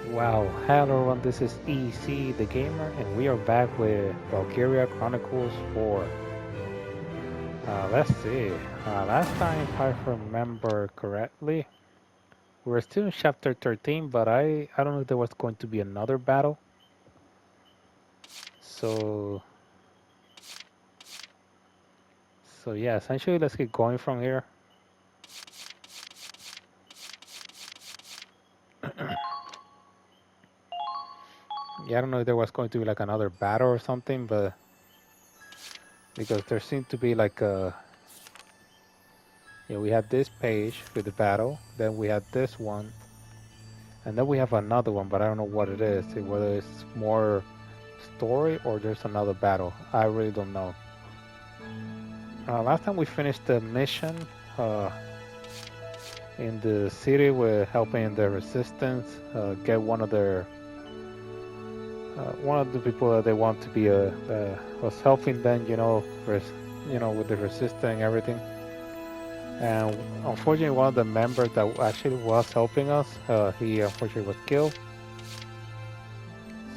Wow, hello everyone, this is EC the Gamer, and we are back with Valkyria Chronicles 4. Let's see, last time, if I remember correctly, we were still in chapter 13, but I don't know if there was going to be another battle. So, so yeah, essentially let's get going from here. Yeah, I don't know if there was going to be like another battle or something, but because there seemed to be like a, we had this page with the battle, then we had this one. And then we have another one, but I don't know what it is. Whether it's more story or there's another battle. I really don't know. Last time we finished the mission uh, in the city with helping the resistance get one of the people that they want to be was helping them, with the resistance and everything. And unfortunately, one of the members that actually was helping us, he unfortunately was killed.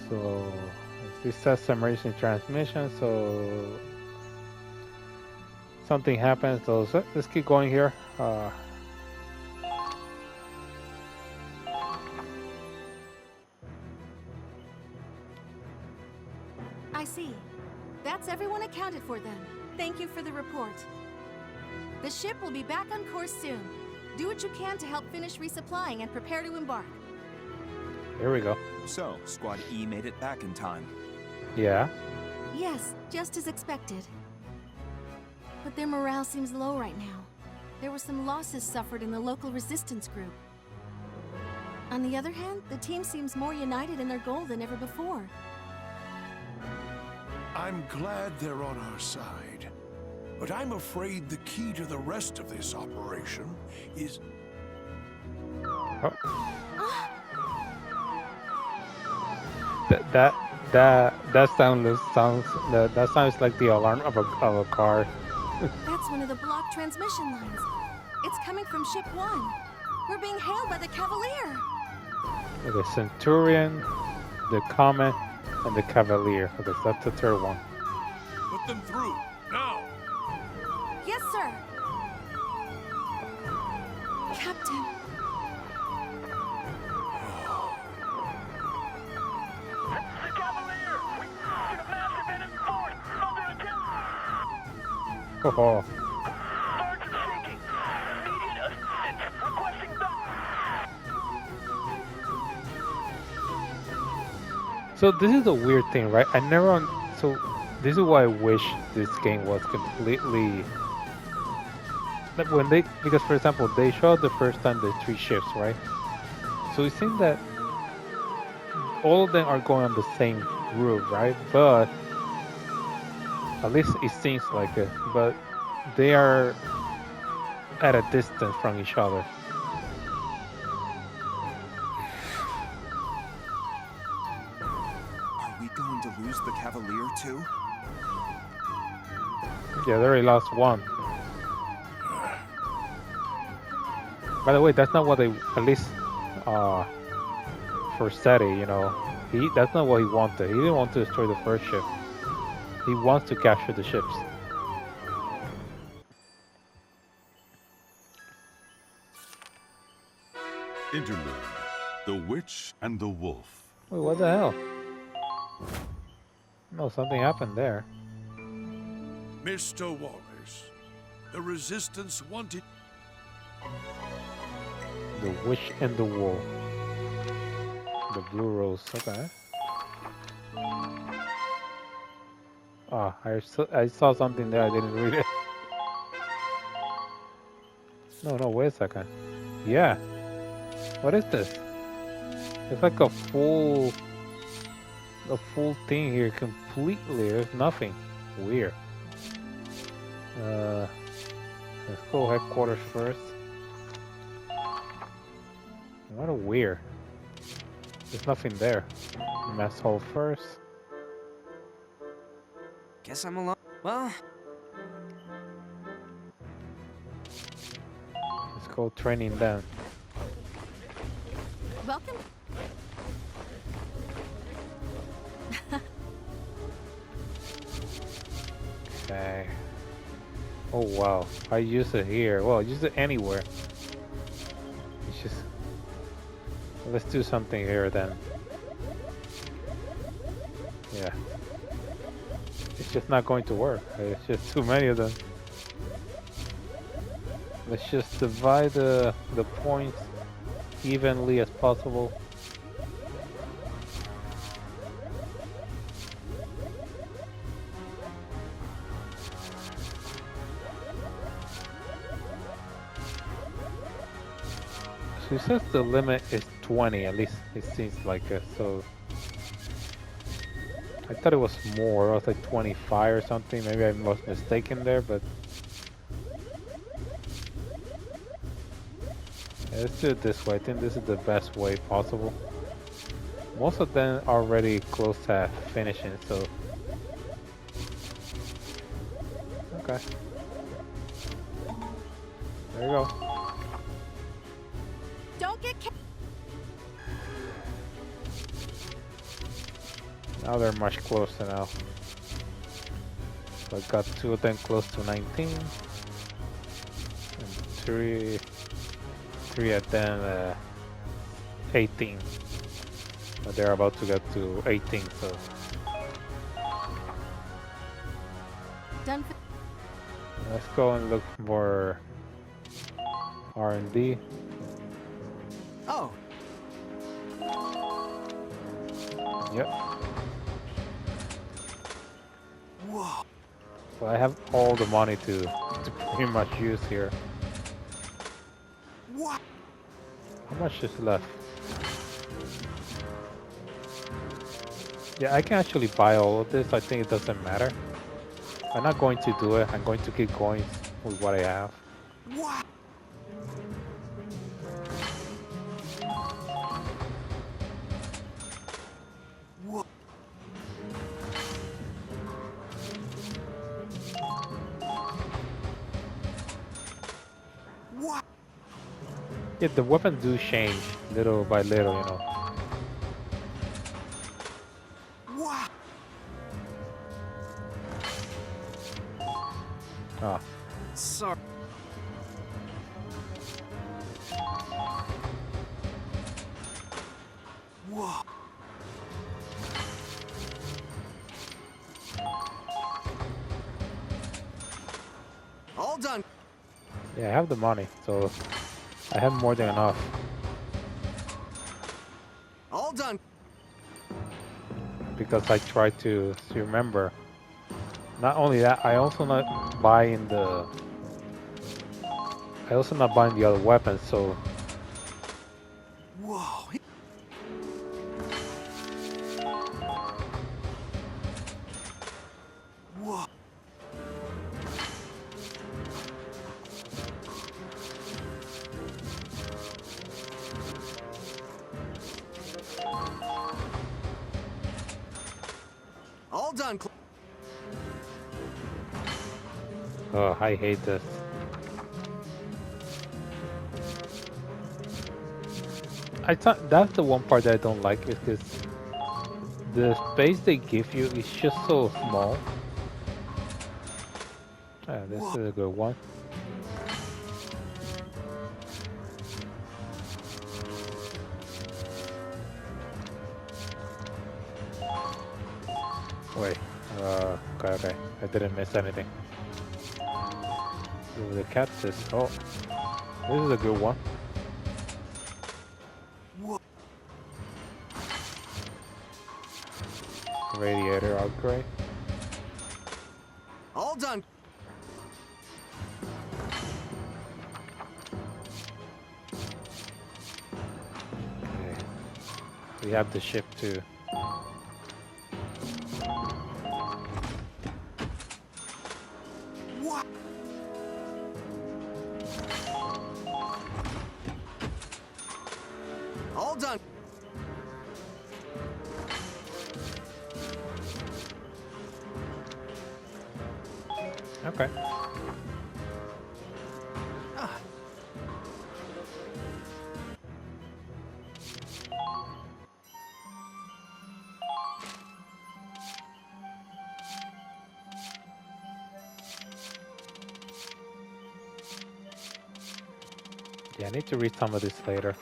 So this says emergency transmission, so something happens. So let's keep going here. I see. That's everyone accounted for then. Thank you for the report. The ship will be back on course soon. Do what you can to help finish resupplying and prepare to embark. Here we go. So, Squad E made it back in time. Yeah. Yes, just as expected. But their morale seems low right now. There were some losses suffered in the local resistance group. On the other hand, the team seems more united in their goal than ever before. I'm glad they're on our side, but I'm afraid the key to the rest of this operation is... Oh. That sounds like the alarm of a car. That's one of the blocked transmission lines. It's coming from Ship 1. We're being hailed by the Cavalier. The Centurion, the Comet, and the Cavalier. Okay, so that's the third one. Put them through, now! Yes, sir. Captain. The Cavalier! We see a massive enemy force under attack! Oh. Birds are sinking! Immediate assistance! Requesting back! So this is a weird thing, right? So this is why I wish this game was completely... Because for example, they showed the first time the 3 ships, right? So it seems that all of them are going on the same route, right? But at least it seems like it. But they are at a distance from each other. Are we going to lose the Cavalier too? Yeah, they already lost one. By the way, that's not what they, at least for Seti, that's not what he wanted. He didn't want to destroy the first ship. He wants to capture the ships. Interlude: The Witch and the Wolf. Wait, what the hell? No, something happened there. Mr. Wallace, the Resistance wanted... The Witch and the Wolf. The Blue Rose, okay. Ah, I saw something there, I didn't read it. No, wait a second. Yeah. What is this? It's like a full thing here completely. There's nothing. Weird. Let's go headquarters first. What a weird. There's nothing there. Mess hall first. Guess I'm alone. Well, Let's go training then. Welcome. Okay. Oh wow, I use it here. Well, use it anywhere. It's just... Let's do something here then. Yeah. It's just not going to work. It's just too many of them. Let's just divide the points evenly as possible. So it says the limit is 20, at least it seems like it, so... I thought it was more, it was like 25 or something, maybe I was mistaken there, but... Yeah, let's do it this way, I think this is the best way possible. Most of them are already close to finishing, so... Okay. There you go. Don't get ca- Now they're much closer now. So I got 2 of them close to 19. And 3 of them 18. But they're about to get to 18, so... done for Let's go and look for R&D. Oh, Yep. Whoa. So I have all the money to pretty much use here. What? How much is left? Yeah, I can actually buy all of this. I think it doesn't matter. I'm not going to do it. I'm going to keep going with what I have. What? What? What? Yeah, the weapons do change little by little, you know. What? Ah, sorry. Whoa. All done. yeah, I have the money, so I have more than enough. All done. Because I try to remember. Not only that, I also not buying the other weapons, so Whoa. Whoa. All done. oh, I hate this. I thought that's the one part that I don't like is because the space they give you is just so small. Ah, this is a good one. Wait, okay, I didn't miss anything. So the cat says, oh, this is a good one. Whoa. Radiator upgrade. All done. Okay. We have the ship too. What? All done. Okay. Ah, Yeah, I need to read some of this later.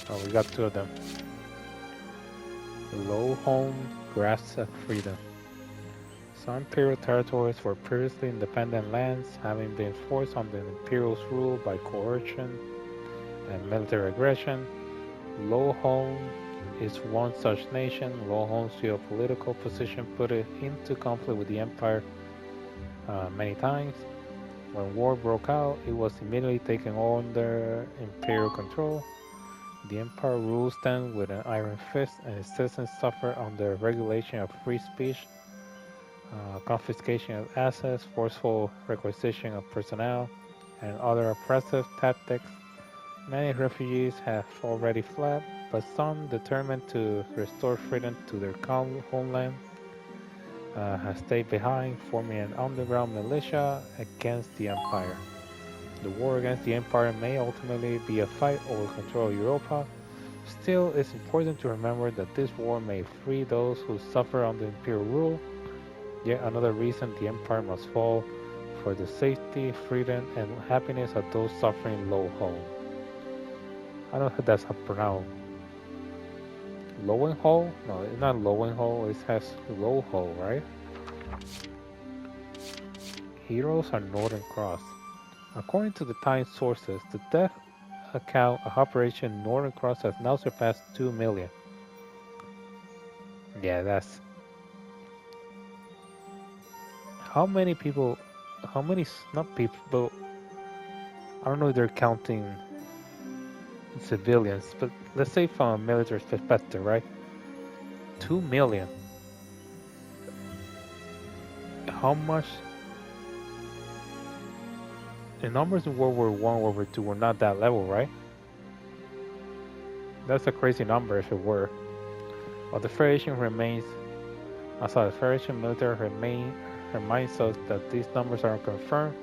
Oh, we got two of them. Low home, grasp of freedom. Some imperial territories were previously independent lands, having been forced under the imperial's rule by coercion and military aggression. Low home is one such nation. Low home's geopolitical position put it into conflict with the empire many times. When war broke out, it was immediately taken under imperial control. The empire rules them with an iron fist, and its citizens suffer under regulation of free speech, confiscation of assets, forceful requisition of personnel, and other oppressive tactics. Many refugees have already fled, but some, determined to restore freedom to their homeland, have stayed behind, forming an underground militia against the empire. The war against the empire may ultimately be a fight over control of Europa. Still, it's important to remember that this war may free those who suffer under imperial rule. Yet another reason the empire must fall for the safety, freedom, and happiness of those suffering low home. I don't know if that's how pronounced. Lowenhole? No, it's not Lowenhole, it has low hole, right? Heroes are Northern Cross. According to the Times sources, the death account of Operation Northern Cross has now surpassed 2 million. Yeah, that's... How many people... not people, but... I don't know if they're counting civilians, but let's say from a military perspective, right? 2 million. How much... The numbers in World War I, World War II were not that level, right? That's a crazy number if it were. While the Federation remains... the Federation military reminds us that these numbers are unconfirmed.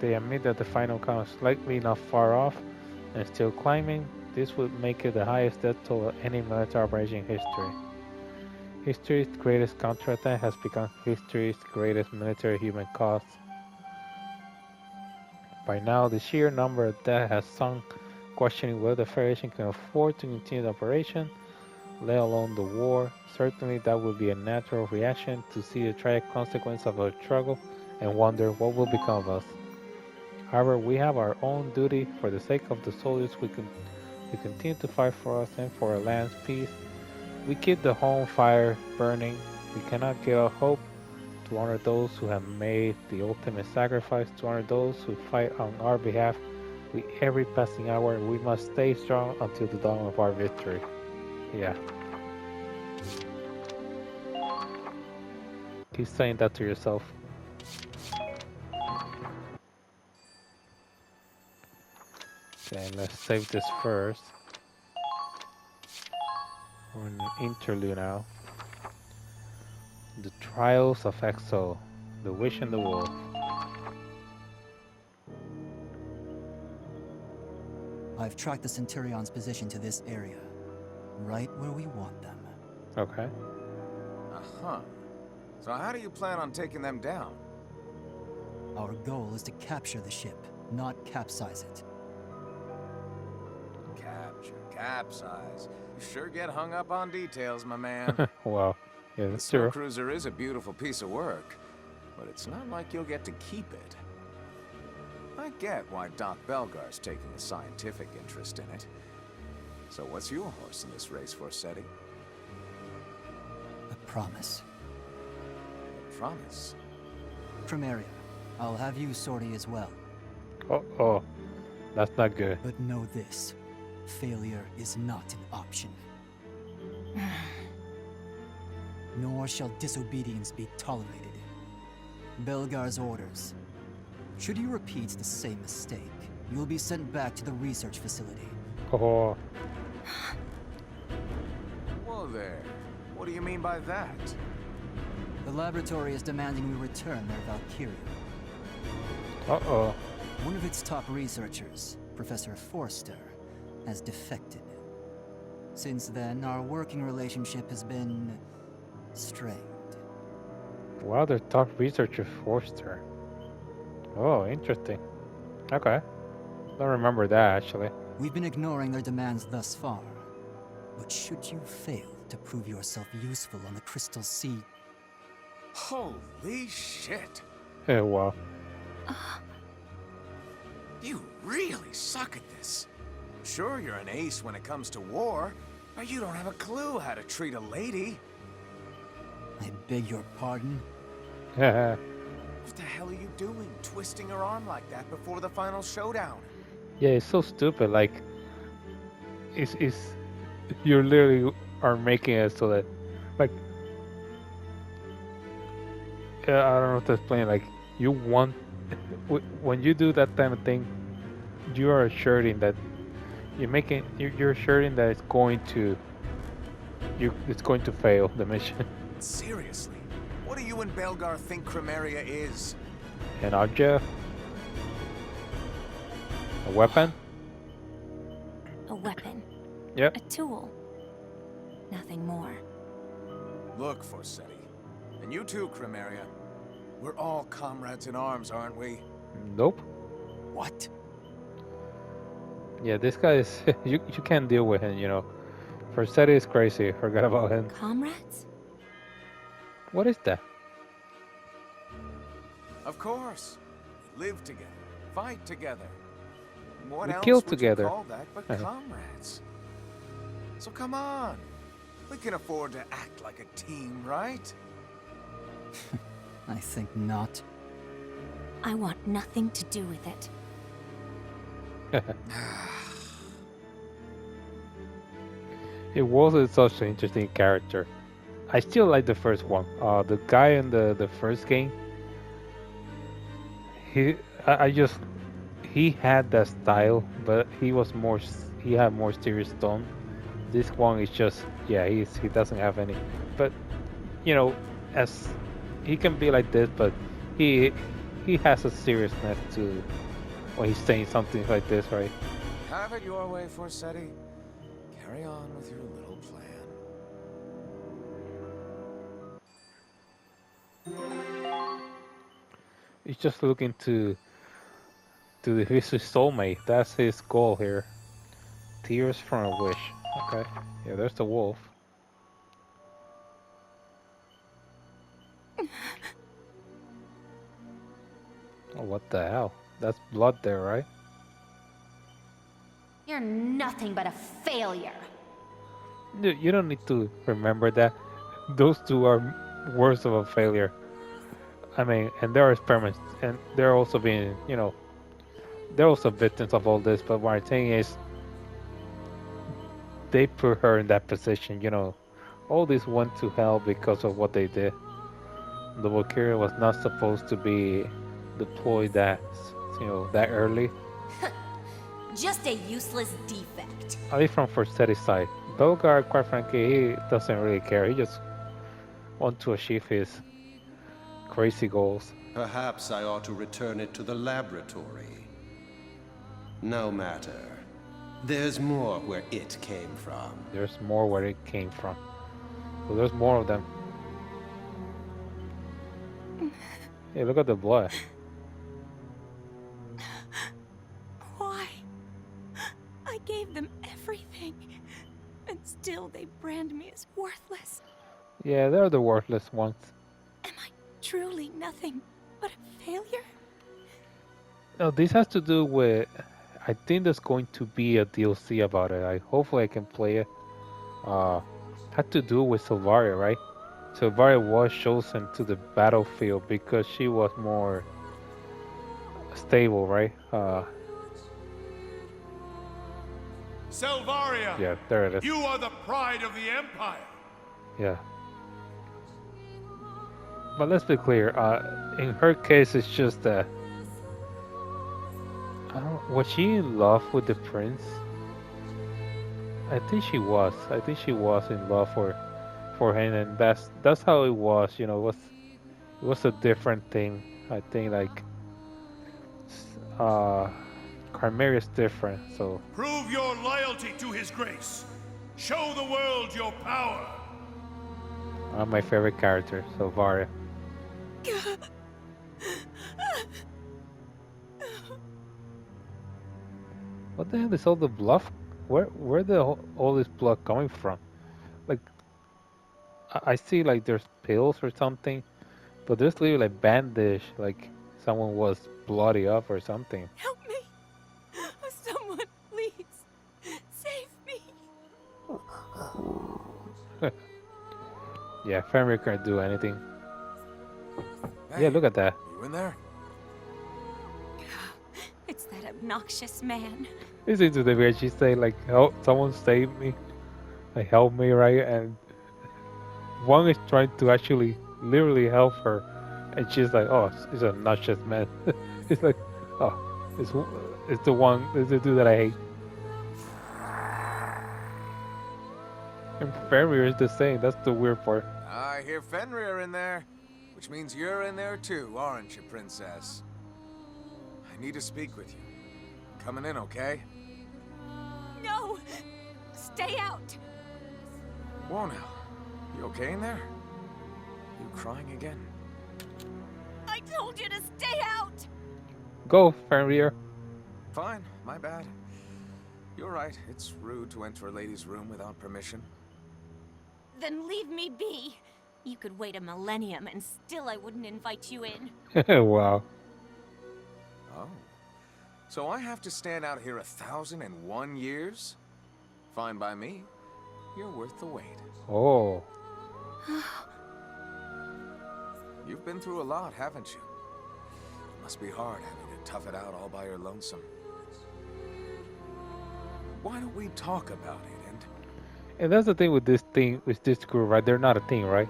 They admit that the final count is likely not far off and still climbing. This would make it the highest death toll of any military operation in history. History's greatest counterattack has become history's greatest military human cost. By now, the sheer number of deaths has sunk questioning whether the Federation can afford to continue the operation, let alone the war. Certainly, that would be a natural reaction to see the tragic consequence of our struggle and wonder what will become of us. However, we have our own duty for the sake of the soldiers who continue to fight for us and for our land's peace. We keep the home fire burning. We cannot give up hope. To honor those who have made the ultimate sacrifice, to honor those who fight on our behalf, with every passing hour, we must stay strong until the dawn of our victory. Yeah. Keep saying that to yourself. Okay, let's save this first. We're in an interlude now. The Trials of Exo, The Witch and the Wolf. I've tracked the Centurion's position to this area, right where we want them. Okay. Uh-huh. So how do you plan on taking them down? Our goal is to capture the ship, not capsize it. Capsize. You sure get hung up on details, my man. Wow. Yeah, The that's snow true. cruiser is a beautiful piece of work, but it's not like you'll get to keep it. I get why Doc Belgar's taking a scientific interest in it. So what's your horse in this race, Forseti? A promise. A promise? Primaria, I'll have you sortie as well. Oh, that's not good. But know this, failure is not an option. Nor shall disobedience be tolerated. Belgar's orders. Should you repeat the same mistake, you will be sent back to the research facility. Oh, Whoa there. What do you mean by that? The laboratory is demanding we return their Valkyria. uh-oh. One of its top researchers, Professor Forster, has defected. Since then, our working relationship has been strained. Wow, their top researcher forced her. Oh, interesting. Okay. Don't remember that actually. We've been ignoring their demands thus far. But should you fail to prove yourself useful on the Crystal Sea, Holy shit! Yeah, wow. You really suck at this. Sure, you're an ace when it comes to war, but you don't have a clue how to treat a lady. I beg your pardon? Yeah, What the hell are you doing, twisting her arm like that before the final showdown? it's so stupid. Like, it's you literally are making it so that, like, I don't know how to explain. Like, you want when you do that kind of thing, you are assuring that you're assuring that it's going to fail the mission. Seriously, what do you and Belgar think Cremeria is? An object, a weapon. A weapon. Yep. A tool. Nothing more. Look, Forsetti. And you too, Cremeria. We're all comrades in arms, aren't we? Nope. What? Yeah, this guy is you can't deal with him. Forsetti is crazy. Forget about him. Comrades? What is that? Of course. We live together, fight together. What We else kill would together. you call that but Uh-huh. comrades? So come on. We can afford to act like a team, right? I think not. I want nothing to do with it. It was such an interesting character. I still like the first one. The guy in the first game. He had that style, but he had more serious tone. This one is just he doesn't have any. But as he can be like this, but he has a seriousness to when he's saying something like this, right? Have it your way, Forsetti. Carry on with your little plan. He's just looking to his soulmate. That's his goal here. Tears from a wish. Okay. Yeah, there's the wolf. Oh, what the hell? That's blood there, right? You're nothing but a failure. You don't need to remember that. Those two are worse of a failure. I mean, and there are experiments, and they're also being, they're also victims of all this. But what I'm saying is, they put her in that position. All this went to hell because of what they did. The Valkyria was not supposed to be deployed that early. Just a useless defect. At least from Forsetti's side. Belgar, quite frankly, he doesn't really care. He just wants to achieve his crazy goals. Perhaps I ought to return it to the laboratory. No matter. There's more where it came from. There's more where it came from. So there's more of them. Hey, look at the blood. Why? I gave them everything. And still they brand me as worthless. Yeah, they're the worthless ones. Am I truly nothing but a failure? No, this has to do with... I think there's going to be a DLC about it. Hopefully I can play it. Had to do with Silvaria, right? Silvaria was chosen to the battlefield because she was more stable, right? Selvaria! Yeah, there it is. You are the pride of the Empire! Yeah. But let's be clear, in her case it's just that... was she in love with the prince? I think she was. I think she was in love for him, and that's how it was. It was a different thing. I think Chimera is different, so Prove your loyalty to his grace. Show the world your power. I'm my favorite character so far. What the hell is all the bluff? Where all this blood coming from? Like I see like there's pills or something, but there's literally like bandage, like someone was bloody up or something. Help me! Someone, please! Save me! Yeah, Fenrir can't do anything. Hey, Yeah, look at that. You in there? It's that obnoxious man. Listen to the way she say like, "Help! Someone save me! Like help me!" Right? And one is trying to actually literally help her, and she's like, "Oh, it's a obnoxious man." It's like, "Oh, it's the dude that I hate." And Fenrir is the same. That's the weird part. I hear Fenrir in there, which means you're in there too, aren't you, princess? I need to speak with you. Coming in, okay? No! Stay out! Whoa now. You okay in there? You crying again? I told you to stay out! Go, Fenrir. Fine, my bad. You're right, it's rude to enter a lady's room without permission. Then leave me be. You could wait a millennium and still I wouldn't invite you in. Wow. Oh. So I have to stand out here 1,001 years? Fine by me. You're worth the wait. Oh. You've been through a lot, haven't you? It must be hard having to tough it out all by your lonesome. Why don't we talk about it And that's the thing with this crew, right? They're not a team, right?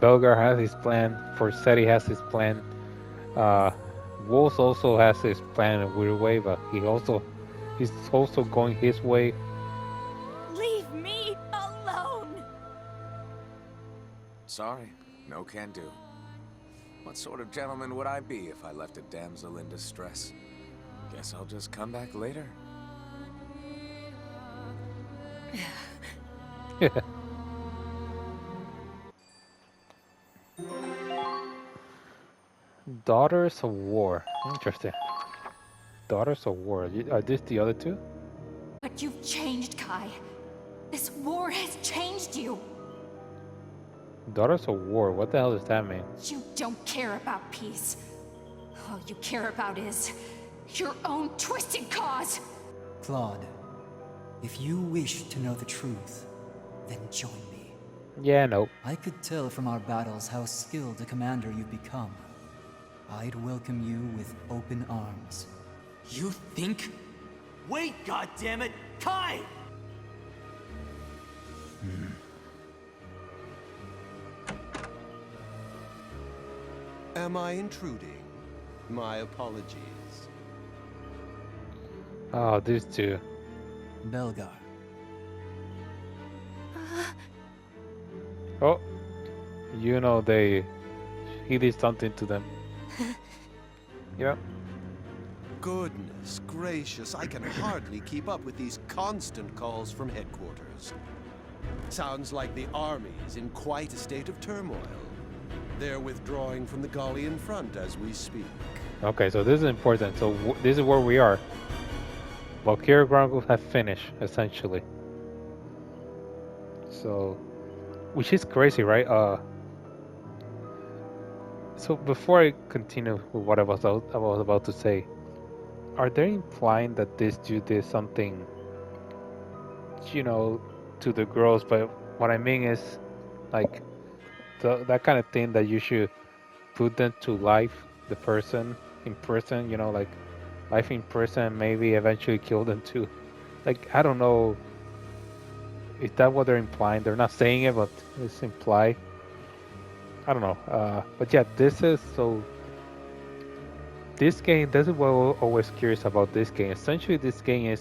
Belgar has his plan. Forsetti has his plan. Wolves also has his plan in a weird way, but he's also going his way. Leave me alone! Sorry, no can do. What sort of gentleman would I be if I left a damsel in distress? Guess I'll just come back later. Daughters of War. Interesting. Daughters of War. Are these the other two? But you've changed, Kai. This war has changed you. Daughters of War. What the hell does that mean? You don't care about peace. All you care about is your own twisted cause. Claude, if you wish to know the truth, then join me. Yeah, no. I could tell from our battles how skilled a commander you've become. I'd welcome you with open arms. You think? Wait, goddammit! Kai! Am I intruding? My apologies. Oh, these two. Belgar. Oh, you know he did something to them. Yeah. Goodness gracious, I can hardly keep up with these constant calls from headquarters. Sounds like the army's in quite a state of turmoil. They're withdrawing from the Gallian front as we speak. Okay, so this is important. So this is where we are. Valkyria Chronicles have finished, essentially. So, which is crazy, right? So before I continue with what I was about to say, are they implying that this dude did something, to the girls? But what I mean is, like, that kind of thing that you should put them to life, the person in prison, like life in prison, maybe eventually kill them too. Like, I don't know. Is that what they're implying? They're not saying it, but it's implied. I don't know. But yeah, this game, this is what I'm always curious about this game. Essentially, this game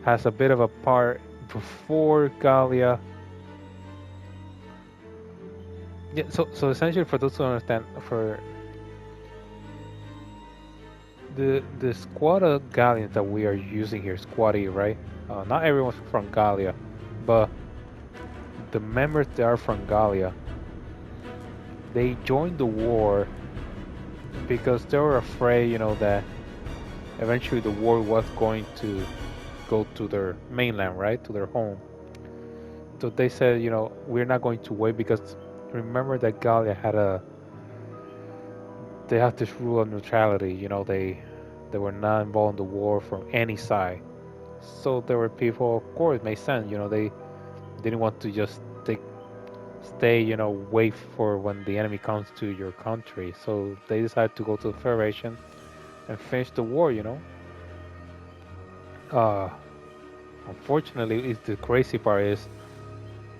has a bit of a part before Gallia. Yeah, so essentially, for those who understand, the squad of galleons that we are using here, Squad E, right? Not everyone's from Gallia, but the members that are from Gallia, they joined the war because they were afraid, you know, that eventually the war was going to go to their mainland, right, to their home. So they said, you know, we're not going to wait because remember that Gallia had they had this rule of neutrality. You know, they were not involved in the war from any side. So there were people, of course, it made sense. You know, they didn't want to just stay, you know, wait for when the enemy comes to your country. So they decided to go to the Federation and finish the war. You know. Uh, Unfortunately, the crazy part is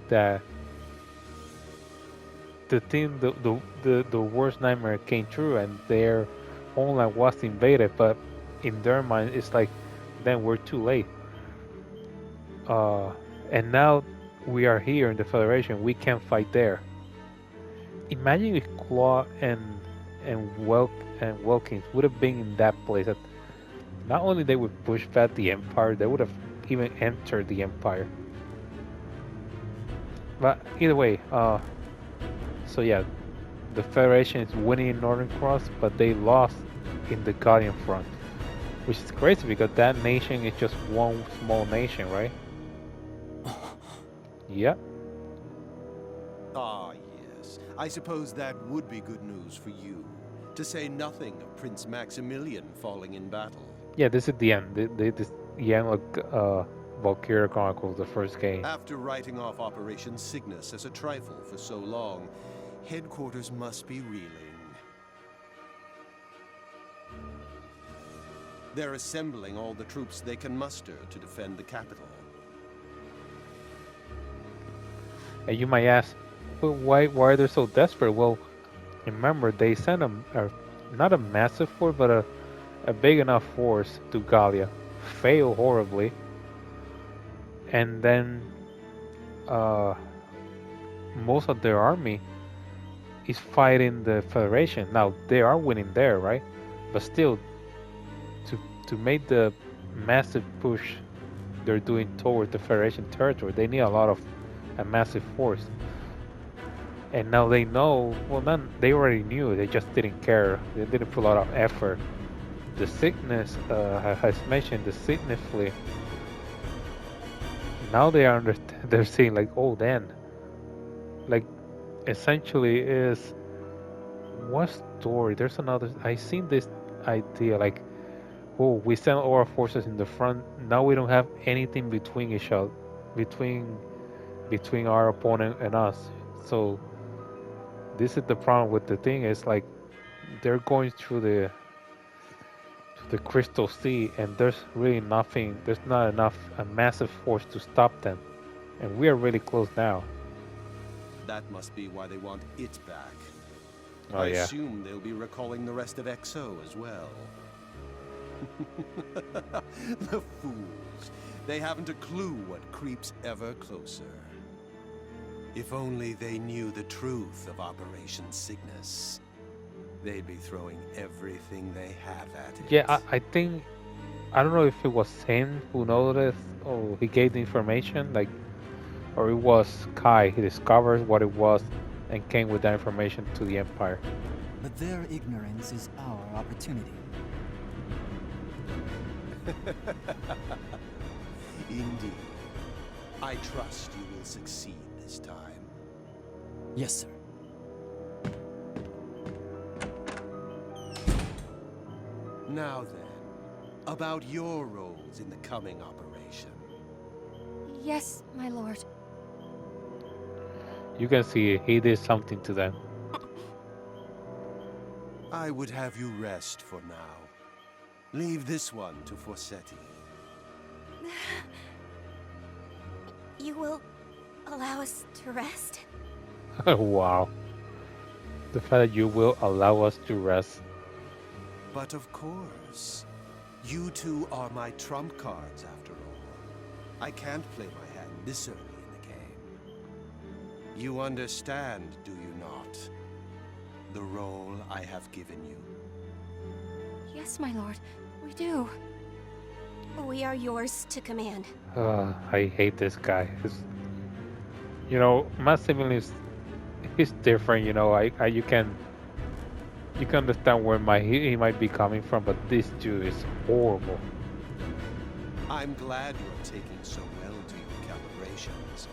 that the worst nightmare came true, and their homeland was invaded. But in their mind, it's like, then we're too late. And now we are here in the Federation. We can't fight there. Imagine if Claw and Wilkins would have been in that place. That not only they would push back the Empire, they would have even entered the Empire. But either way, so yeah, the Federation is winning in Northern Cross, but they lost in the Guardian front, which is crazy because that nation is just one small nation, right? Yeah. Ah, yes. I suppose that would be good news for you. To say nothing of Prince Maximilian falling in battle. Yeah, this is the end. This the end of Valkyria Chronicles, the first game. After writing off Operation Cygnus as a trifle for so long, headquarters must be reeling. They're assembling all the troops they can muster to defend the capital. And you might ask, well, why are they so desperate? Well, remember they sent not a massive force, but a big enough force to Gallia, failed horribly, and then most of their army is fighting the Federation. Now they are winning there, right? But still, to make the massive push they're doing toward the Federation territory, they need a massive force. And now they know, well, they already knew, they just didn't care. They didn't put a lot of effort. The Cygnus, has mentioned the Cygnus fleet. Now they're seeing like, oh, then, like, essentially is, what story? There's another, I seen this idea, like, oh, we send all our forces in the front, now we don't have anything between each other, between our opponent and us. So this is the problem with the thing, is like they're going through the Crystal Sea, and there's really nothing, there's not enough, a massive force to stop them, and we are really close now. That must be why they want it back. Oh, I yeah. assume they'll be recalling the rest of XO as well. The fools. They haven't a clue what creeps ever closer. If only they knew the truth of Operation Cygnus, they'd be throwing everything they have at it. Yeah, I think, I don't know if it was him who noticed, or he gave the information, like, or it was Kai. He discovered what it was and came with that information to the Empire. But their ignorance is our opportunity. Indeed. I trust you will succeed this time. Yes, sir. Now then, about your roles in the coming operation. Yes, my lord. You can see he did something to them. I would have you rest for now. Leave this one to Forsetti. You will allow us to rest? Wow. The fact that you will allow us to rest. But of course, you two are my trump cards after all. I can't play my hand this early in the game. You understand, do you not? The role I have given you. Yes, my lord. We do. We are yours to command. I hate this guy. You know, my sibling is he's different. You know, you can understand where he might be coming from, but this dude is horrible. I'm glad you're taking so well to your calibrations.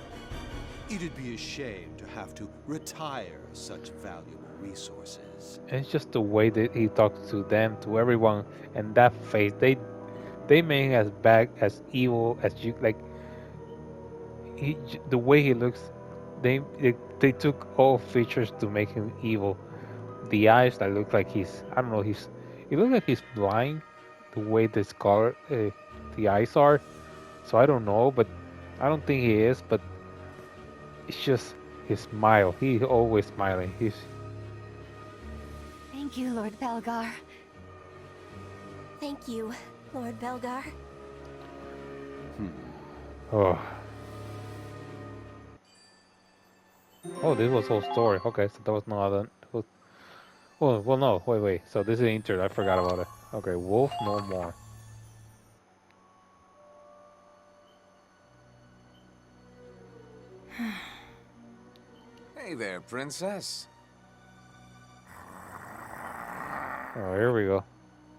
It'd be a shame to have to retire such valuable resources. And it's just the way that he talks to them, to everyone, and that face. They make him as bad, as evil as you like. The way he looks, they took all features to make him evil. The eyes that look like I don't know, he looks like he's blind. The way the eyes are. So I don't know, but I don't think he is. But it's just his smile. He's always smiling. Thank you, Lord Belgar. Thank you, Lord Belgar. Oh. Oh, this was whole story. Okay, so there was no other. Well, no. Wait. So this is intro. I forgot about it. Okay, Wolf no more. Hey there, princess. Oh, here we go.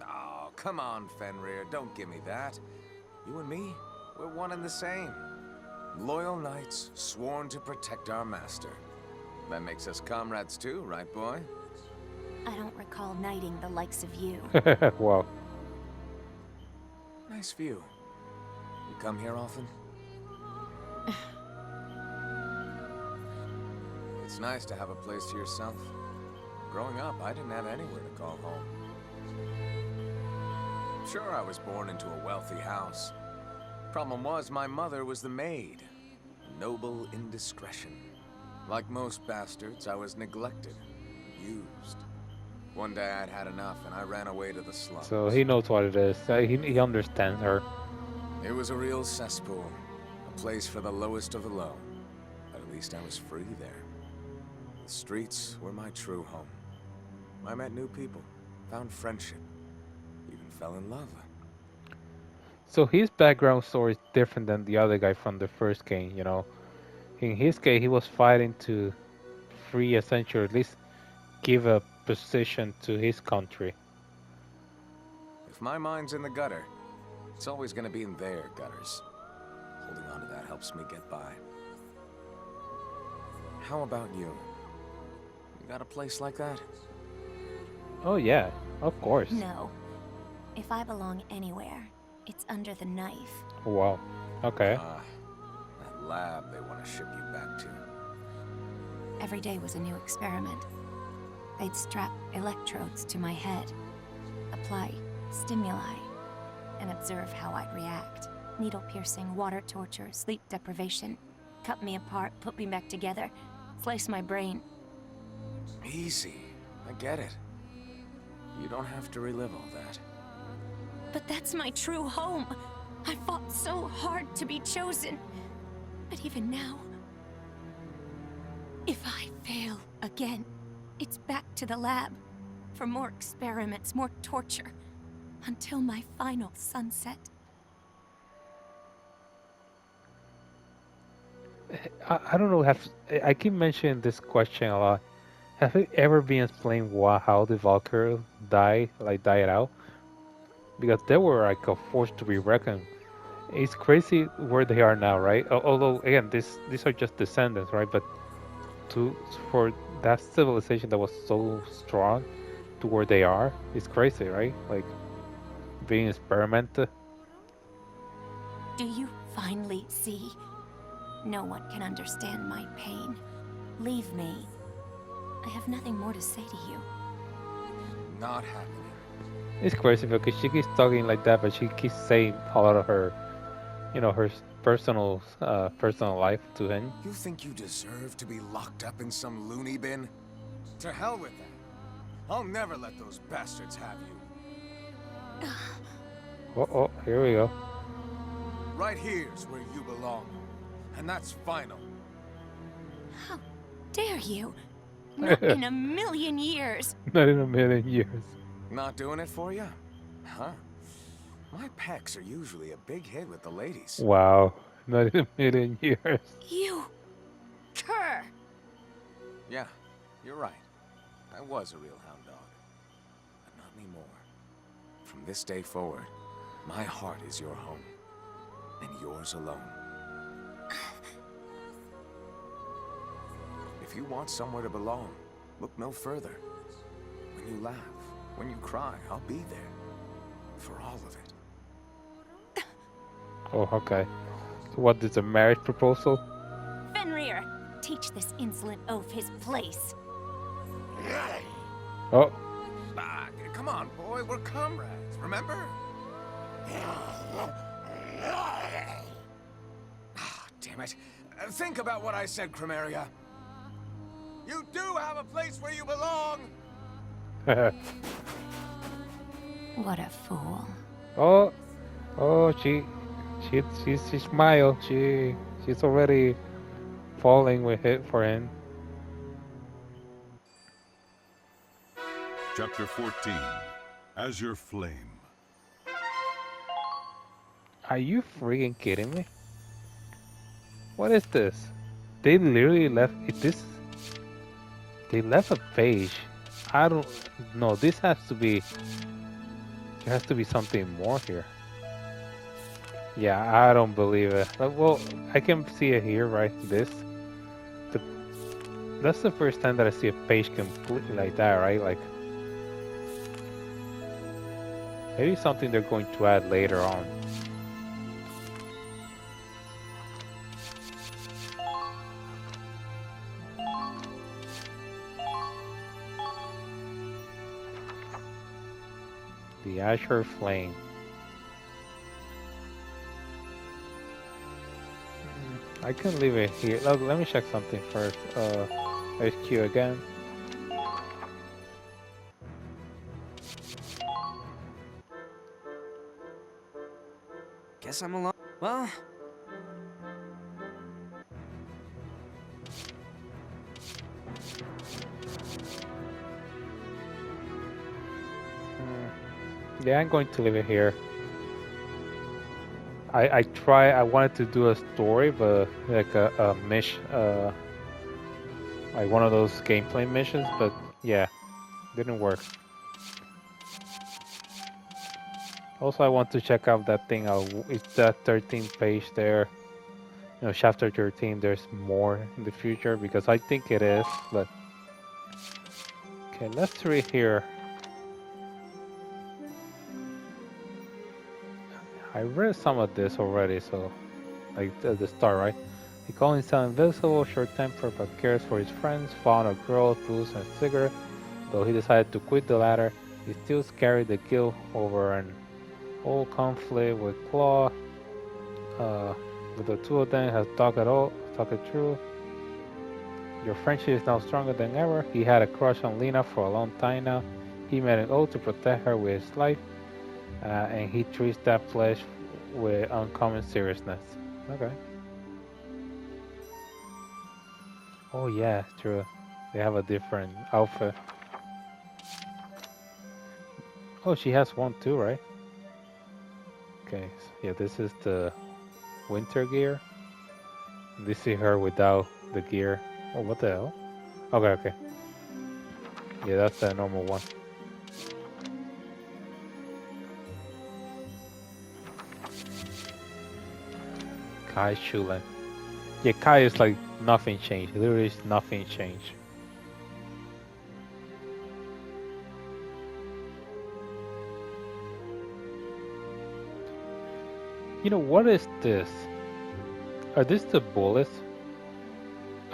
Oh, come on, Fenrir. Don't give me that. You and me, we're one and the same. Loyal knights, sworn to protect our master. That makes us comrades too, right, boy? I don't recall knighting the likes of you. Wow. Nice view. You come here often? It's nice to have a place to yourself. Growing up, I didn't have anywhere to call home. Sure, I was born into a wealthy house. Problem was, my mother was the maid. Noble indiscretion. Like most bastards, I was neglected, used. One day I'd had enough and I ran away to the slums. So he knows what it is. He understands her. It was a real cesspool. A place for the lowest of the low. But at least I was free there. The streets were my true home. I met new people, found friendship, even fell in love. So his background story is different than the other guy from the first game, you know. In his case, he was fighting to free essentially, or at least give a position to his country. If my mind's in the gutter, it's always gonna be in their gutters. Holding on to that helps me get by. How about you? You got a place like that? Oh yeah, of course. No. If I belong anywhere, it's under the knife. Wow. Okay. That lab they want to ship you back to. Every day was a new experiment. They'd strap electrodes to my head, apply stimuli, and observe how I'd react. Needle piercing, water torture, sleep deprivation. Cut me apart, put me back together, slice my brain. Easy. I get it. You don't have to relive all that. But that's my true home. I fought so hard to be chosen. But even now, if I fail again, it's back to the lab for more experiments, more torture, until my final sunset. I don't know. I keep mentioning this question a lot. Have it ever been explained how the Valkyrie died out? Because they were like a force to be reckoned. It's crazy where they are now, right? Although again, these are just descendants, right? But for that civilization that was so strong to where they are, it's crazy, right? Like being experimented. Do you finally see? No one can understand my pain. Leave me. I have nothing more to say to you. Not happening. It's crazy because she keeps talking like that, but she keeps saying a lot of her, her personal life to him. You think you deserve to be locked up in some loony bin? To hell with that. I'll never let those bastards have you. Oh, here we go. Right here's where you belong. And that's final. How dare you? Not in a million years. Not in a million years. Not doing it for you? Huh? My pecs are usually a big hit with the ladies. Wow, not in a million years. You... cur! Yeah, you're right. I was a real hound dog. But not anymore. From this day forward, my heart is your home. And yours alone. If you want somewhere to belong, look no further. When you laugh, when you cry, I'll be there. For all of it. Oh, okay. So what is a marriage proposal? Fenrir, teach this insolent oaf his place. Oh, Ah, come on, boy, we're comrades, remember? Ah, damn it. Think about what I said, Chromaria. You do have a place where you belong! What a fool. oh, she smiled. She's already falling with it for him. Chapter 14. Azure Flame. Are you freaking kidding me? What is this? They literally left this. They left a page. I don't know. This has to be. There has to be something more here. Yeah, I don't believe it. Well, I can see it here, right? This. That's the first time that I see a page completely like that, right? Like. Maybe something they're going to add later on. The Azure Flame. I can leave it here. Look, let me check something first. HQ again. Guess I'm alone. Well, Yeah, I'm going to leave it here. I wanted to do a story, but like a mission, like one of those gameplay missions, but yeah, didn't work. Also, I want to check out that thing. It's that 13th page there. You know, chapter 13. There's more in the future because I think it is. But okay, let's read here. I read some of this already, so like at the start, right? He called himself invisible, short-tempered, but cares for his friends, fond of girls, booze, and cigarettes. Though he decided to quit the latter, he still carried the guilt over an old conflict with Claw. But the two of them have talked it through. Your friendship is now stronger than ever. He had a crush on Lena for a long time now. He made an oath to protect her with his life. And he treats that pledge with uncommon seriousness. Okay. Oh yeah, true. They have a different outfit. Oh, she has one too, right? Okay, so yeah, this is the winter gear. This is her without the gear. Oh, what the hell? Okay. Yeah, that's the normal one. Kai Shulen. Yeah, Kai is like nothing changed. Literally is nothing changed. You know, what is this? Are these the bullets?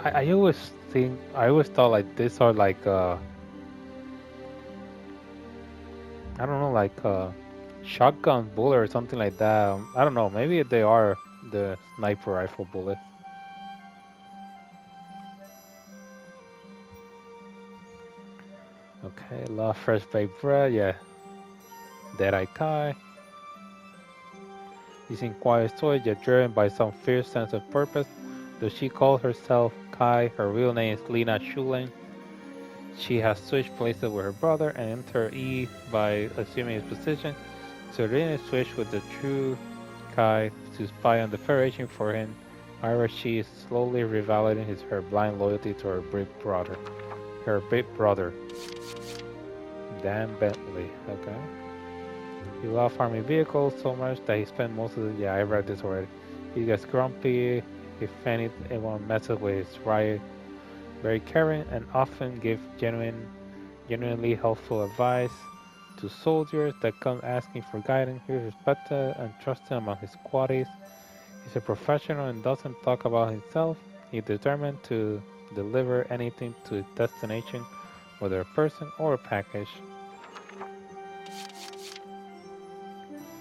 I always thought like these are like I don't know, like shotgun bullet or something like that. I don't know, maybe they are the sniper rifle bullet. Okay, love fresh baked bread, yeah. Dead-Eye Kai. He's in quiet toy, yet driven by some fierce sense of purpose. Though she calls herself Kai, her real name is Lena Shulen. She has switched places with her brother and entered E by assuming his position. Serena switched with the true Kai to spy on the Federation for him. However, she is slowly revalidating her blind loyalty to her big brother. Dan Bentley, okay. He loves army vehicles so much that he spent most of the... Yeah, I read this already. He gets grumpy if anyone messes with his riot. Very caring and often gives genuinely helpful advice to soldiers that come asking for guidance. He is respected and trusted among his squaddies. He's a professional and doesn't talk about himself. He's determined to deliver anything to its destination, whether a person or a package.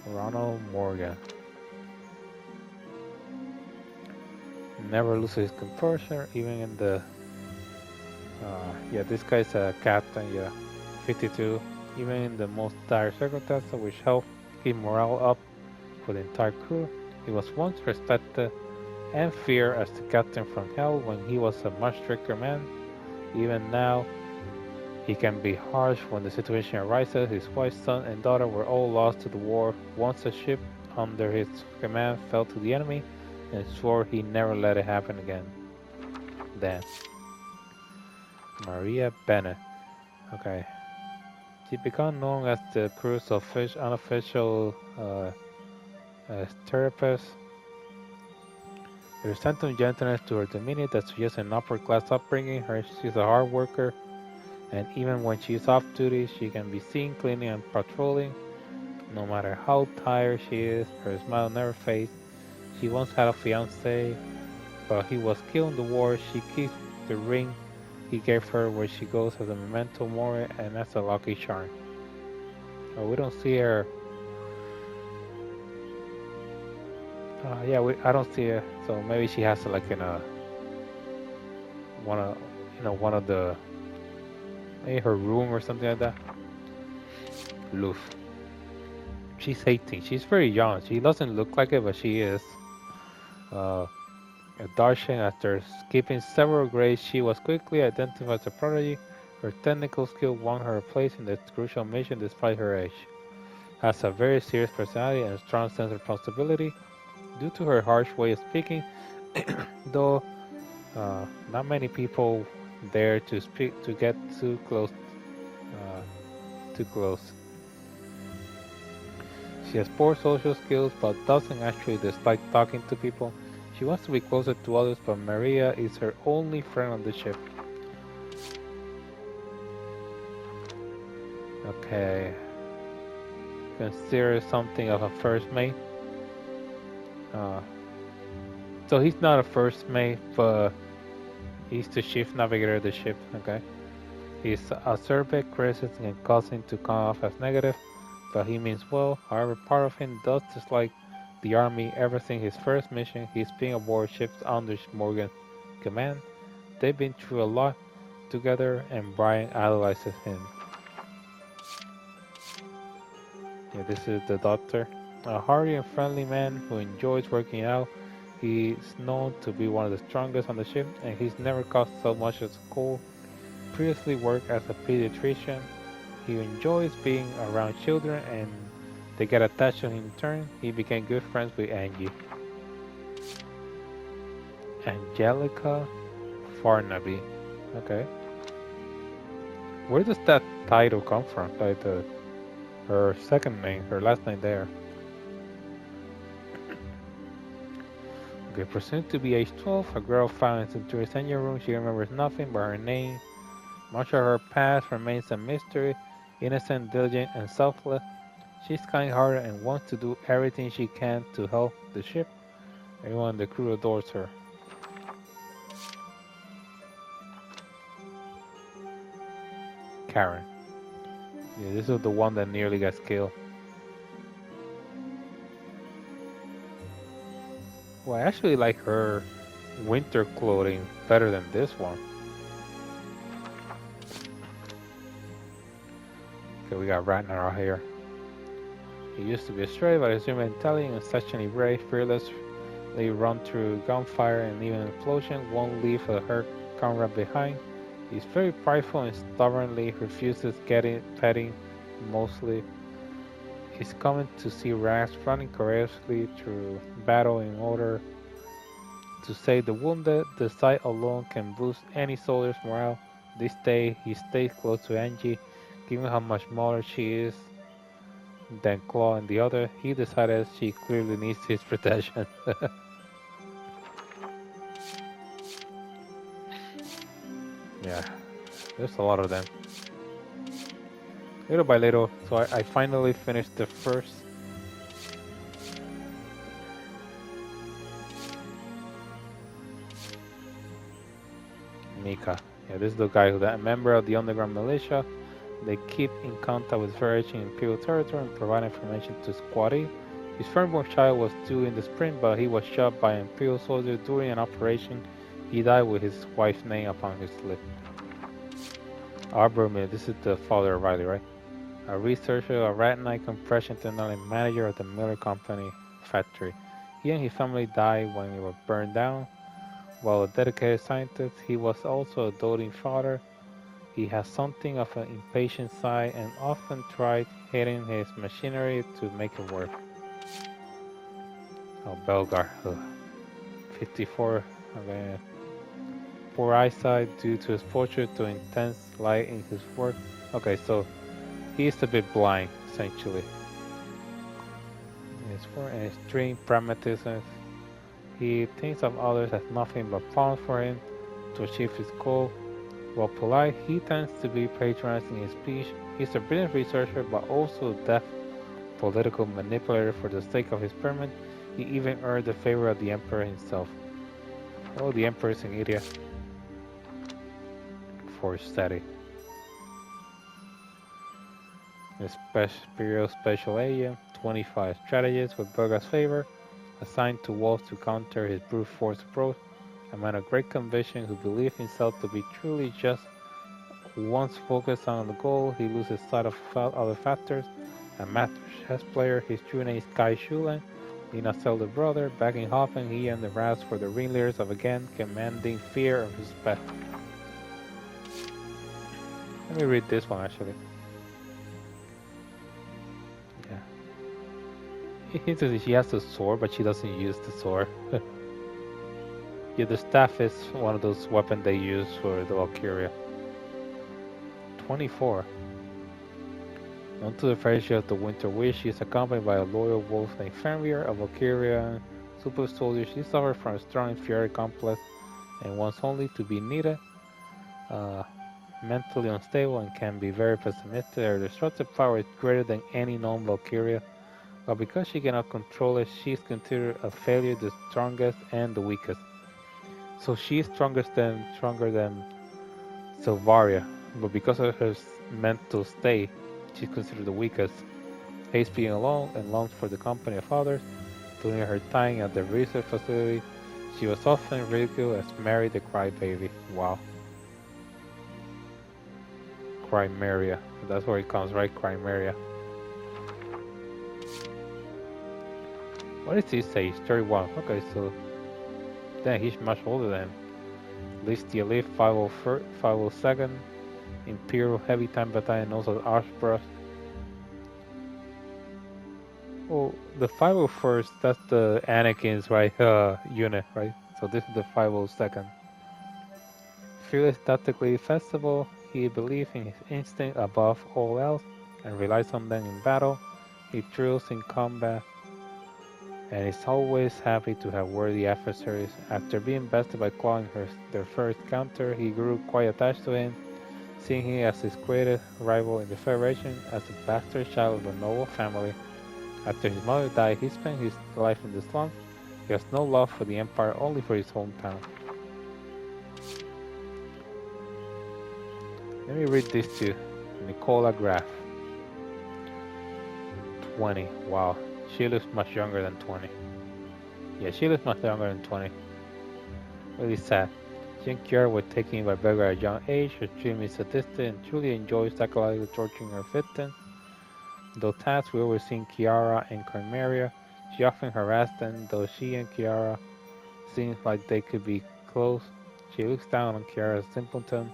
Ronald Morgan. Never loses his composure, even in the... yeah, this guy's a captain, yeah. 52. Even in the most dire circumstances, which helped keep morale up for the entire crew. He was once respected and feared as the captain from hell when he was a much stricter man. Even now, he can be harsh when the situation arises. His wife, son, and daughter were all lost to the war once a ship under his command fell to the enemy, and swore he never let it happen again. Then, Maria Bennett. Okay. She became known as the crew's unofficial therapist. There's certain gentleness to her demeanor that suggests an upper-class upbringing. She's a hard worker, and even when she's off duty, she can be seen cleaning and patrolling. No matter how tired she is, her smile never fades. She once had a fiancé, but he was killed in the war. She keeps the ring he gave her where she goes as a memento mori, and that's a lucky charm. Oh, we don't see her. Yeah, I don't see her. So maybe she has to, like, in a one of the, maybe her room or something like that. Loof. She's 18. She's very young. She doesn't look like it, but she is. Darshan, after skipping several grades, she was quickly identified as a prodigy. Her technical skill won her a place in the crucial mission despite her age. Has a very serious personality and a strong sense of responsibility. Due to her harsh way of speaking, though not many people dare to get too close. She has poor social skills but doesn't actually dislike talking to people. She wants to be closer to others, but Maria is her only friend on the ship. Okay. Consider something of a first mate. So he's not a first mate, but he's the chief navigator of the ship, okay? He's acerbic, criticism and causing to come off as negative, but he means well. However, part of him does dislike the army ever since his first mission. He's been aboard ships under Morgan's command. They've been through a lot together, and Brian idolizes him. Yeah, this is the doctor. A hardy and friendly man who enjoys working out. He's known to be one of the strongest on the ship, and he's never caused so much as a cold. Previously worked as a pediatrician. He enjoys being around children, and they get attached to him in turn. He became good friends with Angie. Angelica Farnaby. Okay. Where does that title come from? Like her second name, her last name there. Okay, presumed to be age 12, a girl found in Centuria's engine room. She remembers nothing but her name. Much of her past remains a mystery. Innocent, diligent, and selfless. She's kind-hearted and wants to do everything she can to help the ship. Everyone in the crew adores her. Karen. Yeah, this is the one that nearly got killed. Well, I actually like her winter clothing better than this one. Okay, we got Ragnar here. He used to be astray, but is intelligent and exceptionally brave, fearlessly run through gunfire and even an explosion, won't leave a hurt comrade behind. He's very prideful and stubbornly refuses petting mostly. is coming to see Raz running courageously through battle in order to save the wounded. The sight alone can boost any soldier's morale. This day, he stays close to Angie, given how much smaller she is than Claw and the other. He decided she clearly needs his protection. Yeah, there's a lot of them. Little by little, so I finally finished the first. Mika. Yeah, this is the guy who's a member of the underground militia. They keep in contact with various Imperial territory and provide information to Squad E. His firstborn child was due in the spring, but he was shot by an Imperial soldier during an operation. He died with his wife's name upon his lip. Arbormir, this is the father of Riley, right? A researcher, a Ratnite compression technology manager of the Miller Company factory. He and his family died when they were burned down. While a dedicated scientist, he was also a doting father. He has something of an impatient side and often tried hitting his machinery to make it work. Oh, Belgar, 54, okay. Poor eyesight due to exposure to intense light in his work. Okay, so he's a bit blind, essentially. It's for an extreme pragmatism. He thinks of others as nothing but pawns for him to achieve his goal. While polite, he tends to be patronizing in his speech. He's a brilliant researcher, but also a deft political manipulator for the sake of his experiment. He even earned the favor of the Emperor himself. Oh, the Emperor is an idiot. For study. The Imperial Special Agent, 25 strategists with Belgar's favor, assigned to Wolf to counter his brute force approach. A man of great conviction who believes himself to be truly just. Once focused on the goal, he loses sight of other factors. A master chess player, his true name is Kai Shulen. Lina's elder brother, back in Hoffen, he and the Raz were the ringleaders of a gang commanding fear and respect. Let me read this one actually. Yeah. He says she has a sword, but she doesn't use the sword. Yeah, the staff is one of those weapons they use for the Valkyria. 24. On to the friendship of the Winter Wish, she is accompanied by a loyal wolf named Fenrir, a Valkyria super soldier. She suffers from a strong inferiority complex and wants only to be needed. Mentally unstable and can be very pessimistic. Her destructive power is greater than any known Valkyria, but because she cannot control it, she is considered a failure, the strongest and the weakest. So she is stronger than Silvaria, but because of her mental state, she's considered the weakest. Hates being alone and longs for the company of others. During her time at the research facility, she was often ridiculed as Mary the Crybaby. Wow. Crymeria. That's where it comes, right? Crymeria. What does he say? He's 31. Okay, so then he's much older than him. Least the elite 502nd Imperial Heavy Tank Battalion, also Archbrush. Oh, the 501st, that's the Anakin's right unit, right? So this is the 502nd. Fearless, tactically festival. He believes in his instinct above all else and relies on them in battle. He thrills in combat and is always happy to have worthy adversaries. After being bested by clawing their first counter, he grew quite attached to him, seeing him as his greatest rival in the Federation. As a bastard child of a noble family, after his mother died, he spent his life in the slums. He has no love for the Empire, only for his hometown. Let me read this to Nicola Graf. 20. Wow. She looks much younger than 20. Yeah, she looks much younger than 20. Really sad. She and Kiara were taken by Belgar at a young age, extremely sadistic, and truly enjoys psychologically torturing her victims. Though tasked with overseeing Kiara and Chimera, she often harassed them, though she and Kiara seems like they could be close. She looks down on Kiara as a simpleton.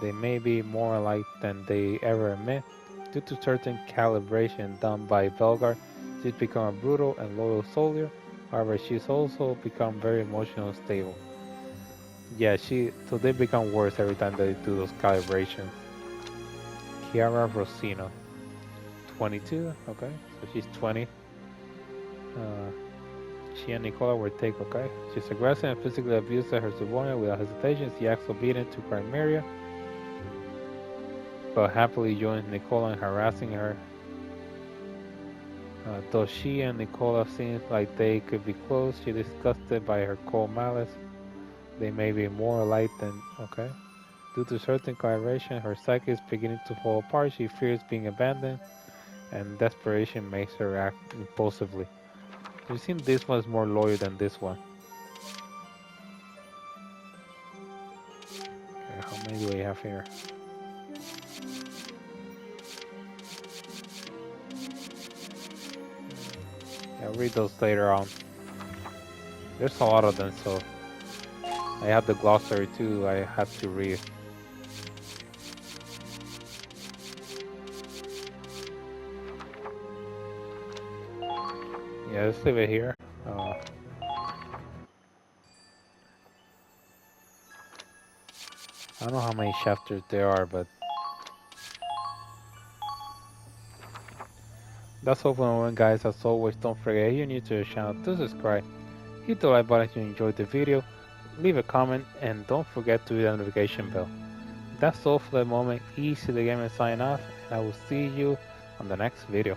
They may be more alike than they ever admit. Due to certain calibration done by Velgar, she's become a brutal and loyal soldier. However, she's also become very emotional and stable. Yeah, so they become worse every time they do those calibrations. Chiara Rossino, 22, okay, so she's 20. She and Nicola were take, okay. She's aggressive and physically abuses her subordinate without hesitation. She acts obedient to Chimera, but happily joins Nicola in harassing her. Though she and Nicola seems like they could be close, she's disgusted by her cold malice. They may be more alike than, okay. Due to certain collaboration, her psyche is beginning to fall apart. She fears being abandoned, and desperation makes her act impulsively. We've seen this one's more loyal than this one. Okay, how many do we have here? Yeah, I'll read those later on. There's a lot of them, so I have the glossary too. I have to read. Yeah, let's leave it here. I don't know how many chapters there are, but that's all for the moment, guys. As always, don't forget, if you're new to the channel, to subscribe, hit the like button if you enjoyed the video, leave a comment, and don't forget to hit the notification bell. That's all for the moment. Easy the game and sign off, and I will see you on the next video.